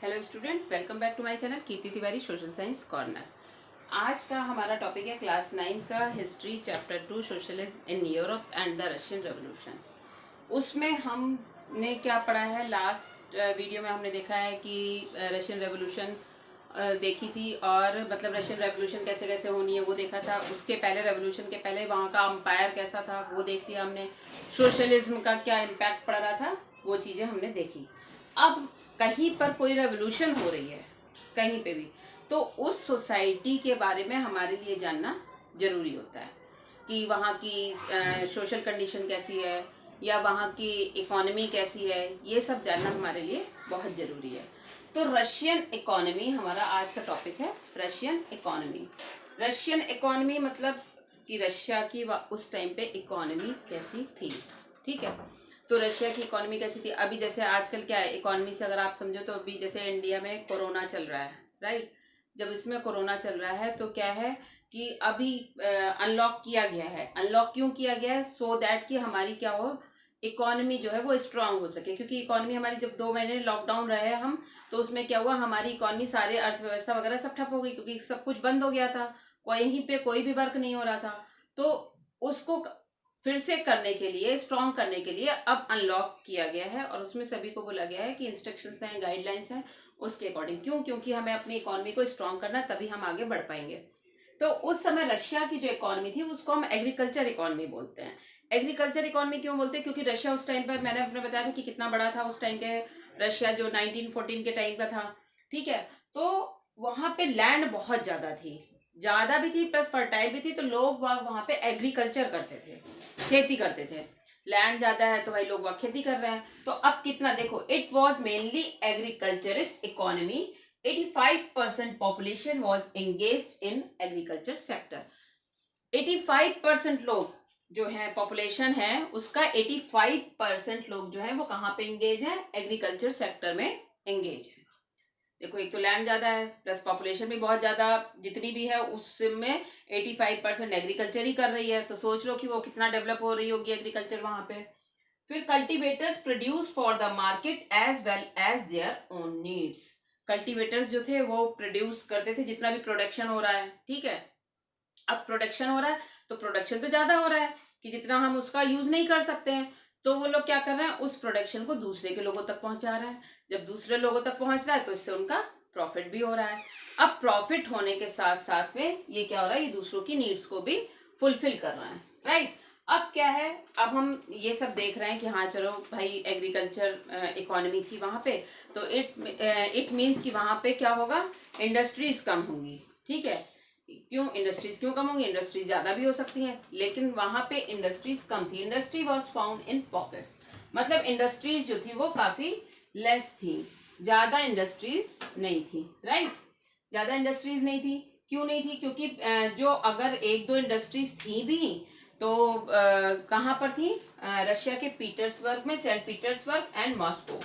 Hello students, welcome back to my channel Kirti Tiwari social science corner. आज का हमारा topic है क्लास 9 का history chapter 2 socialism in Europe and the Russian revolution. उसमें हमने क्या पढ़ा है, लास्ट वीडियो में हमने देखा है कि रशियन रेवोल्यूशन देखी थी और मतलब रशियन रेवोल्यूशन कैसे कैसे होनी है वो देखा था। उसके पहले रेवोल्यूशन के पहले वहाँ का अंपायर कैसा था वो देख लिया हमने। सोशलिज्म का क्या इम्पैक्ट पड़ रहा था वो चीज़ें हमने देखी। अब कहीं पर कोई रेवोल्यूशन हो रही है कहीं पे भी, तो उस सोसाइटी के बारे में हमारे लिए जानना जरूरी होता है कि वहाँ की सोशल कंडीशन कैसी है या वहाँ की इकोनॉमी कैसी है। ये सब जानना हमारे लिए बहुत ज़रूरी है। तो रशियन इकोनॉमी हमारा आज का टॉपिक है। रशियन इकोनॉमी, रशियन इकोनॉमी मतलब कि रशिया की उस टाइम पे इकोनॉमी कैसी थी। ठीक है, तो रशिया की इकोनॉमी कैसी थी। अभी जैसे आजकल क्या है, इकोनॉमी से अगर आप समझो तो अभी जैसे इंडिया में कोरोना चल रहा है, राइट। जब इसमें कोरोना चल रहा है तो क्या है कि अभी अनलॉक किया गया है। अनलॉक क्यों किया गया है? सो दैट कि हमारी क्या हो, इकोनॉमी जो है वो स्ट्रांग हो सके। क्योंकि इकोनॉमी हमारी जब 2 महीने लॉकडाउन रहे हम, तो उसमें क्या हुआ, हमारी इकोनॉमी सारे अर्थव्यवस्था वगैरह सब ठप हो गई क्योंकि सब कुछ बंद हो गया था। कहीं पे कोई भी वर्क नहीं हो रहा था। तो उसको फिर से करने के लिए, स्ट्रॉन्ग करने के लिए अब अनलॉक किया गया है और उसमें सभी को बोला गया है कि इंस्ट्रक्शंस हैं, गाइडलाइंस हैं, उसके अकॉर्डिंग। क्यों? क्योंकि हमें अपनी इकोनॉमी को स्ट्रॉन्ग करना है, तभी हम आगे बढ़ पाएंगे। तो उस समय रशिया की जो इकोनॉमी थी उसको हम एग्रीकल्चर इकोनॉमी बोलते हैं। एग्रीकल्चर इकोनॉमी क्यों बोलते हैं? क्योंकि रशिया उस टाइम पर, मैंने अपने बताया था कि कितना बड़ा था उस टाइम के रशिया, जो 1914 के टाइम का था। ठीक है, तो वहां पे लैंड बहुत ज्यादा थी, ज्यादा भी थी प्लस फर्टाइल भी थी। तो लोग वहां पे एग्रीकल्चर करते थे, खेती करते थे। लैंड ज्यादा है तो भाई लोग वहां खेती कर रहे हैं। तो अब कितना देखो, it was mainly agriculturist economy. 85% population was engaged in agriculture sector. 85% लोग जो है, पॉपुलेशन है उसका 85% लोग जो है वो कहाँ पे एंगेज है? एग्रीकल्चर सेक्टर में एंगेज है। देखो, एक तो लैंड ज्यादा है प्लस पॉपुलेशन भी बहुत ज्यादा, जितनी भी है उसमें 85% एग्रीकल्चर ही कर रही है। तो सोच लो कि वो कितना डेवलप हो रही होगी एग्रीकल्चर वहां पे। फिर cultivators produce for the market as well as their own needs. Cultivators जो थे वो प्रोड्यूस करते थे जितना भी प्रोडक्शन हो रहा है। ठीक है, अब प्रोडक्शन हो रहा है तो प्रोडक्शन तो ज्यादा हो रहा है कि जितना हम उसका यूज नहीं कर सकते हैं। तो वो लोग क्या कर रहे हैं, उस प्रोडक्शन को दूसरे के लोगों तक पहुंचा रहे हैं। जब दूसरे लोगों तक पहुंच रहा है तो इससे उनका प्रॉफिट भी हो रहा है। अब प्रॉफिट होने के साथ साथ में ये क्या हो रहा है, ये दूसरों की नीड्स को भी फुलफिल कर रहा है, राइट। अब क्या है, अब हम ये सब देख रहे हैं कि हाँ चलो भाई, एग्रीकल्चर इकोनॉमी थी वहां पे, तो इट मीन्स कि वहां पे क्या होगा, इंडस्ट्रीज कम होंगी। ठीक है, क्यों इंडस्ट्रीज क्यों कम होंगी? इंडस्ट्रीज ज्यादा भी हो सकती हैं, लेकिन वहां पे इंडस्ट्रीज कम थी। Industry was found in pockets, मतलब इंडस्ट्रीज जो थी वो काफी लेस थी, ज्यादा इंडस्ट्रीज नहीं थी, राइट। ज्यादा इंडस्ट्रीज नहीं थी। क्यों नहीं थी? क्योंकि जो अगर एक दो इंडस्ट्रीज थी भी तो कहाँ पर थी? रशिया के पीटर्सबर्ग में, Saint Petersburg and Moscow.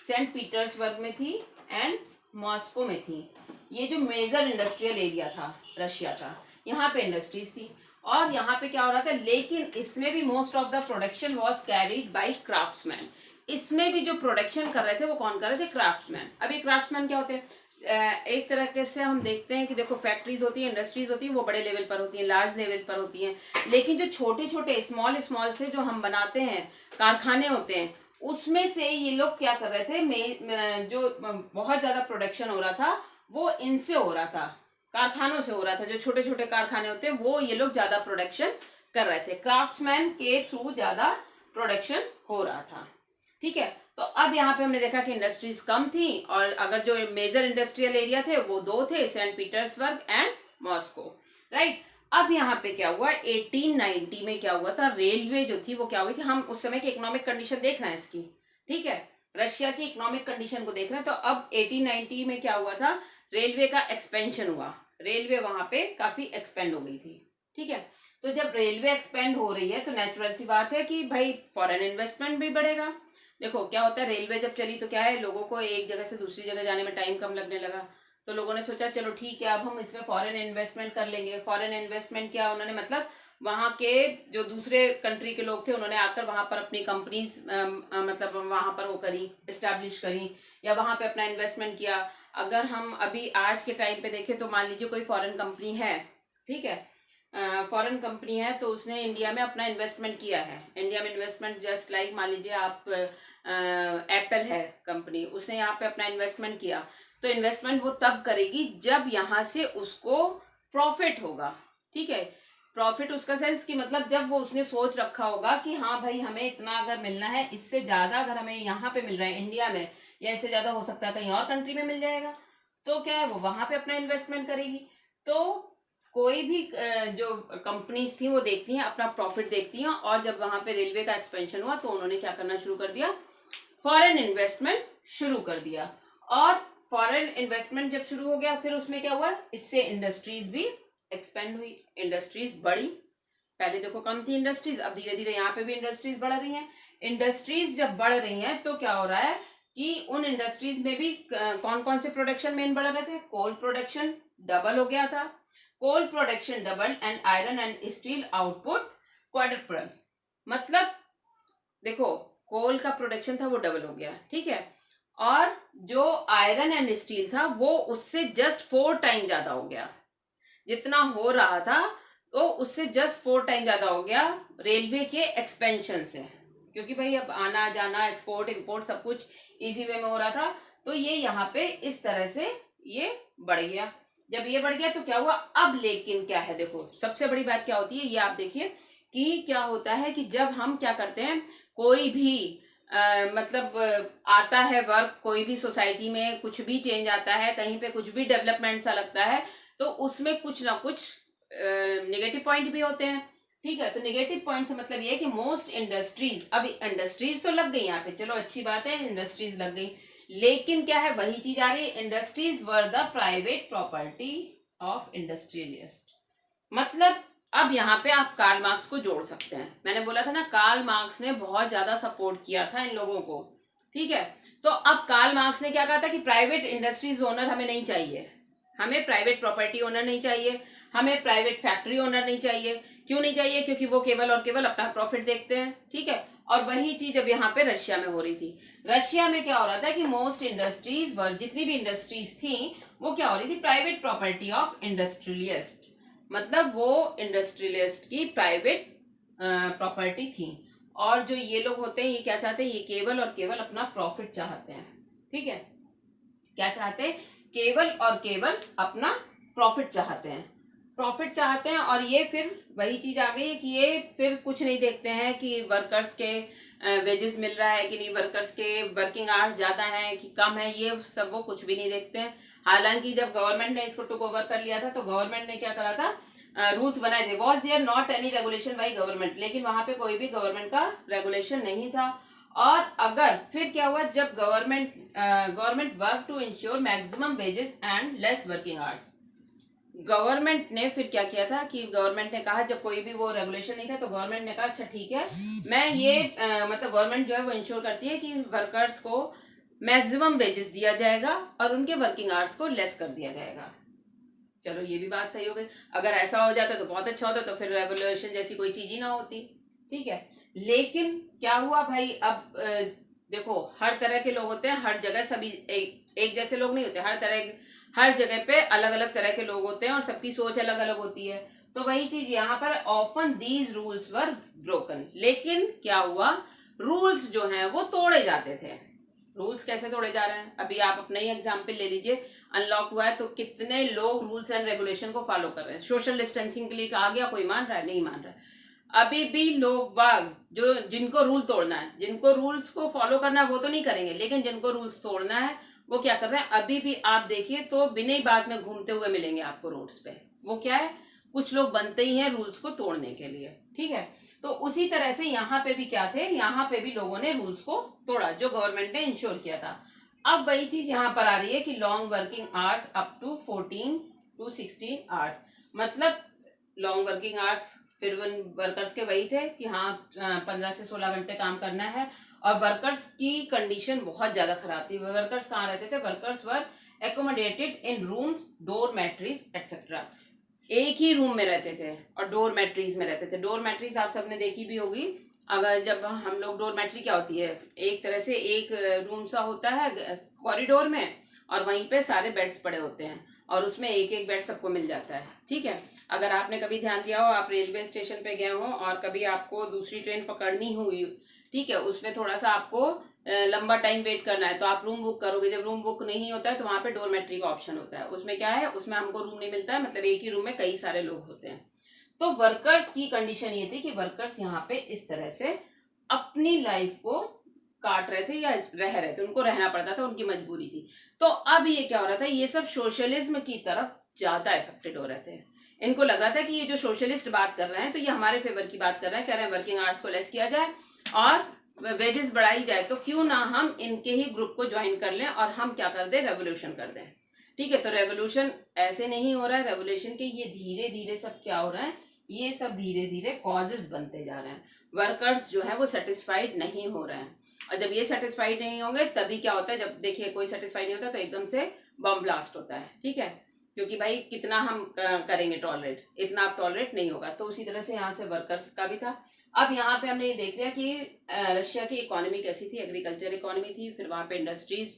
Saint Petersburg में थी एंड मॉस्को में थी। ये जो मेजर इंडस्ट्रियल एरिया था रशिया का, यहाँ पे इंडस्ट्रीज थी और यहाँ पे क्या हो रहा था। लेकिन इसमें भी most of the production was carried bye craftsman. इसमें भी जो प्रोडक्शन कर रहे थे वो कौन कर रहे थे? क्राफ्ट्समैन। अब ये क्राफ्ट्समैन क्या होते हैं? एक तरह से हम देखते हैं कि देखो, फैक्ट्रीज होती है, इंडस्ट्रीज होती है, वो बड़े लेवल पर होती है, लार्ज लेवल पर होती हैं। लेकिन जो छोटे छोटे स्मॉल स्मॉल से जो हम बनाते हैं, कारखाने होते हैं, उसमें से ये लोग क्या कर रहे थे, जो बहुत ज्यादा प्रोडक्शन हो रहा था वो इनसे हो रहा था, कारखानों से हो रहा था। जो छोटे छोटे कारखाने होते हैं वो ये लोग ज्यादा प्रोडक्शन कर रहे थे, क्राफ्ट्समैन के थ्रू ज्यादा प्रोडक्शन हो रहा था। ठीक है, तो अब यहाँ पे हमने देखा कि इंडस्ट्रीज कम थी और अगर जो मेजर इंडस्ट्रियल एरिया थे वो दो थे, Saint Petersburg and Moscow, right. अब यहाँ पे क्या हुआ, 1890 में क्या हुआ था, रेलवे जो थी वो क्या हुई थी, हम उस समय की इकोनॉमिक कंडीशन देख रहे हैं इसकी। ठीक है, रशिया की इकोनॉमिक कंडीशन को देख रहे हैं। तो अब 1890 में क्या हुआ था, रेलवे का एक्सपेंशन हुआ। रेलवे वहां पे काफी एक्सपेंड हो गई थी। ठीक है, तो जब रेलवे एक्सपेंड हो रही है तो नेचुरल सी बात है कि भाई फॉरेन इन्वेस्टमेंट भी बढ़ेगा। देखो क्या होता है, रेलवे जब चली तो क्या है, लोगों को एक जगह से दूसरी जगह जाने में टाइम कम लगने लगा। तो लोगों ने सोचा चलो ठीक है, अब हम इसमें फॉरेन इन्वेस्टमेंट कर लेंगे। फॉरेन इन्वेस्टमेंट किया उन्होंने, मतलब वहाँ के जो दूसरे कंट्री के लोग थे उन्होंने आकर वहाँ पर अपनी कंपनीज मतलब वहाँ पर वो करी, इस्टेब्लिश करी, या वहाँ पे अपना इन्वेस्टमेंट किया। अगर हम अभी आज के टाइम पे देखें तो मान लीजिए कोई फॉरेन कंपनी है, ठीक है, फॉरेन कंपनी है, तो उसने इंडिया में अपना इन्वेस्टमेंट किया है। इंडिया में इन्वेस्टमेंट जस्ट लाइक मान लीजिए आप एप्पल है कंपनी, उसने यहाँ पे अपना इन्वेस्टमेंट किया, तो इन्वेस्टमेंट वो तब करेगी जब यहाँ से उसको प्रॉफिट होगा, ठीक है। प्रॉफिट उसका सेंस कि मतलब जब वो उसने सोच रखा होगा कि हाँ भाई हमें इतना अगर मिलना है, इससे ज्यादा अगर हमें यहाँ पे मिल रहा है इंडिया में, या इससे ज्यादा हो सकता है कहीं और कंट्री में मिल जाएगा, तो क्या है वो वहां पे अपना इन्वेस्टमेंट करेगी। तो कोई भी जो कंपनीज थी वो देखती हैं, अपना प्रॉफिट देखती हैं, और जब वहां पे रेलवे का एक्सपेंशन हुआ तो उन्होंने क्या करना शुरू कर दिया, फॉरेन इन्वेस्टमेंट शुरू कर दिया। और फॉरेन इन्वेस्टमेंट जब शुरू हो गया, फिर उसमें क्या हुआ, इससे इंडस्ट्रीज भी एक्सपेंड हुई, इंडस्ट्रीज बढ़ी। पहले देखो कम थी इंडस्ट्रीज, अब धीरे धीरे यहाँ पे भी इंडस्ट्रीज बढ़ रही हैं। इंडस्ट्रीज जब बढ़ रही हैं तो क्या हो रहा है कि उन इंडस्ट्रीज में भी कौन कौन से प्रोडक्शन मेन बढ़ रहे थे, कोल प्रोडक्शन डबल हो गया था, coal production double and iron and steel output quadruple. मतलब देखो कोल का प्रोडक्शन था वो डबल हो गया, ठीक है, और जो आयरन एंड स्टील था वो उससे जस्ट 4 टाइम ज्यादा हो गया, जितना हो रहा था तो उससे जस्ट 4 टाइम ज्यादा हो गया रेलवे के एक्सपेंशन से, क्योंकि भाई अब आना जाना एक्सपोर्ट इंपोर्ट सब कुछ इजी वे में हो रहा था। तो ये यहाँ पे इस तरह से ये बढ़ गया। जब ये बढ़ गया तो क्या हुआ, अब लेकिन क्या है, देखो सबसे बड़ी बात क्या होती है ये आप देखिए कि क्या होता है कि जब हम क्या करते हैं, कोई भी मतलब आता है वर्क, कोई भी सोसाइटी में कुछ भी चेंज आता है, कहीं पे कुछ भी डेवलपमेंट सा लगता है, तो उसमें कुछ ना कुछ नेगेटिव पॉइंट भी होते हैं, ठीक है। तो नेगेटिव पॉइंट से मतलब ये है कि मोस्ट इंडस्ट्रीज, अभी इंडस्ट्रीज तो लग गई यहाँ पे, चलो अच्छी बात है इंडस्ट्रीज लग गई, लेकिन क्या है वही चीज आ रही है, industries were the private property of industrialist. मतलब अब यहाँ पे आप कार्ल मार्क्स को जोड़ सकते हैं। मैंने बोला था ना कार्ल मार्क्स ने बहुत ज्यादा सपोर्ट किया था इन लोगों को, ठीक है। तो अब कार्ल मार्क्स ने क्या कहा था कि प्राइवेट इंडस्ट्रीज ओनर हमें नहीं चाहिए, हमें प्राइवेट प्रॉपर्टी ओनर नहीं चाहिए, हमें प्राइवेट फैक्ट्री ओनर नहीं चाहिए। क्यों नहीं चाहिए, क्योंकि वो केवल और केवल अपना प्रॉफिट देखते हैं, ठीक है। और वही चीज अब यहाँ पे रशिया में हो रही थी। रशिया में क्या हो रहा था कि मोस्ट इंडस्ट्रीज वर, जितनी भी इंडस्ट्रीज थी वो क्या हो रही थी, प्राइवेट प्रॉपर्टी ऑफ इंडस्ट्रियलिस्ट, मतलब वो इंडस्ट्रियलिस्ट की प्राइवेट प्रॉपर्टी थी। और जो ये लोग होते हैं ये क्या चाहते हैं, ये केवल और केवल अपना प्रॉफिट चाहते हैं, ठीक है। क्या चाहते हैं, केवल और केवल अपना प्रॉफिट चाहते हैं, प्रॉफिट चाहते हैं। और ये फिर वही चीज आ गई है कि ये फिर कुछ नहीं देखते हैं कि वर्कर्स के वेजेस मिल रहा है कि नहीं, वर्कर्स के वर्किंग आवर्स ज्यादा हैं कि कम है, ये सब वो कुछ भी नहीं देखते हैं। हालांकि जब गवर्नमेंट ने इसको टुक ओवर कर लिया था तो गवर्नमेंट ने क्या करा था, रूल्स बनाए थे, was there not any regulation by government, लेकिन वहां पे कोई भी गवर्नमेंट का रेगुलेशन नहीं था। और अगर फिर क्या हुआ, जब government work to ensure maximum wages and less working hours, government ने फिर क्या किया था कि गवर्नमेंट ने कहा, जब कोई भी वो रेगुलेशन नहीं था तो गवर्नमेंट ने कहा अच्छा ठीक है, मैं ये मतलब गवर्नमेंट जो है वो इंश्योर करती है कि वर्कर्स को मैक्सिमम वेजेस दिया जाएगा और उनके वर्किंग आवर्स को लेस कर दिया जाएगा। चलो ये भी बात सही हो गई, अगर ऐसा हो जाता तो बहुत अच्छा होता, तो फिर रेवोल्यूशन जैसी कोई चीज ही ना होती, ठीक है। लेकिन क्या हुआ भाई, अब देखो हर तरह के लोग होते हैं, हर जगह सभी एक जैसे लोग नहीं होते, हर जगह पे अलग अलग तरह के लोग होते हैं और सबकी सोच अलग अलग होती है। तो वही चीज यहाँ पर, often these rules were broken, लेकिन क्या हुआ, रूल्स जो हैं वो तोड़े जाते थे। रूल्स कैसे तोड़े जा रहे हैं, अभी आप अपना ही एग्जाम्पल ले लीजिए, अनलॉक हुआ है तो कितने लोग रूल्स एंड रेगुलेशन को फॉलो कर रहे हैं। सोशल डिस्टेंसिंग के लिए कहा गया, कोई मान रहा है, नहीं मान रहा है। अभी भी लोग बाग जो जिनको रूल तोड़ना है, जिनको रूल्स को फॉलो करना है वो तो नहीं करेंगे, लेकिन जिनको रूल्स तोड़ना है वो क्या कर रहे हैं, अभी भी आप देखिए तो बिना ही बात में घूमते हुए मिलेंगे आपको रोड्स पे। वो क्या है, कुछ लोग बनते ही हैं रूल्स को तोड़ने के लिए, ठीक है। तो उसी तरह से यहाँ पे भी क्या थे, यहाँ पे भी लोगों ने रूल्स को तोड़ा जो गवर्नमेंट ने इंश्योर किया था। अब वही चीज यहाँ पर आ रही है कि long working hours up to 14 to 16 hours, मतलब लॉन्ग वर्किंग आवर्स फिर वर्कर्स के वही थे कि हाँ 15 से 16 घंटे काम करना है, और वर्कर्स की कंडीशन बहुत ज़्यादा खराब थी। वर्कर्स कहाँ रहते थे? Workers were accommodated in rooms, dormitories etcetera. एक ही रूम में रहते थे और डोरमेट्रीज में रहते थे। डोरमेट्रीज आप सबने देखी भी होगी। अगर जब हम लोग, डोरमेट्री क्या होती है? एक तरह से एक रूम सा होता है कॉरिडोर में, और वहीं पे सारे बेड्स पड़े होते हैं और उसमें एक एक बेड सबको मिल जाता है। ठीक है, अगर आपने कभी ध्यान दिया हो, आप रेलवे स्टेशन पे गए हो और कभी आपको दूसरी ट्रेन पकड़नी हुई, ठीक है, उसमें थोड़ा सा आपको लंबा टाइम वेट करना है तो आप रूम बुक करोगे। जब रूम बुक नहीं होता है तो वहां पे डोरमेट्री का ऑप्शन होता है। उसमें क्या है? उसमें हमको रूम नहीं मिलता है, मतलब एक ही रूम में कई सारे लोग होते हैं। तो वर्कर्स की कंडीशन ये थी कि वर्कर्स यहाँ पे इस तरह से अपनी लाइफ को काट रहे थे या रह रहे थे, उनको रहना पड़ता था, उनकी मजबूरी थी। तो अब ये क्या हो रहा था? ये सब सोशलिज्म की तरफ ज्यादा इफेक्टेड हो रहे थे। इनको लग रहा था कि ये जो सोशलिस्ट बात कर रहे हैं तो ये हमारे फेवर की बात कर रहे हैं, कह रहे हैं वर्किंग आवर्स को लेस किया जाए और वेजेस बढ़ाई जाए, तो क्यों ना हम इनके ही ग्रुप को ज्वाइन कर लें और हम क्या कर दें? रेवोल्यूशन कर दें। ठीक है, तो रेवोल्यूशन ऐसे नहीं हो रहा है। रेवोल्यूशन के ये धीरे धीरे सब क्या हो रहा है? ये सब धीरे धीरे कॉजेज बनते जा रहे हैं। वर्कर्स जो है वो सेटिस्फाइड नहीं हो रहे हैं, और जब ये सेटिस्फाइड नहीं होंगे तभी क्या होता है? जब देखिए कोई सेटिस्फाइड नहीं होता तो एकदम से बम ब्लास्ट होता है। ठीक है, क्योंकि भाई कितना हम करेंगे टॉलरेट, इतना आप टॉलरेट नहीं होगा। तो उसी तरह से यहाँ से वर्कर्स का भी था। अब यहाँ पे हमने ये देख लिया कि रशिया की इकोनॉमी कैसी थी। एग्रीकल्चर इकोनॉमी थी, फिर वहाँ पे इंडस्ट्रीज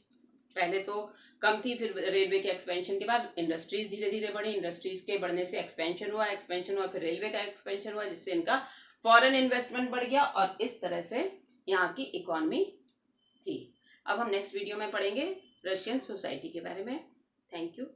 पहले तो कम थी, फिर रेलवे के एक्सपेंशन के बाद इंडस्ट्रीज धीरे धीरे बढ़ी। इंडस्ट्रीज के बढ़ने से एक्सपेंशन हुआ, फिर रेलवे का एक्सपेंशन हुआ, जिससे इनका फॉरेन इन्वेस्टमेंट बढ़ गया और इस तरह से यहाँ की इकोनॉमी थी। अब हम नेक्स्ट वीडियो में पढ़ेंगे रशियन सोसाइटी के बारे में। Thank you.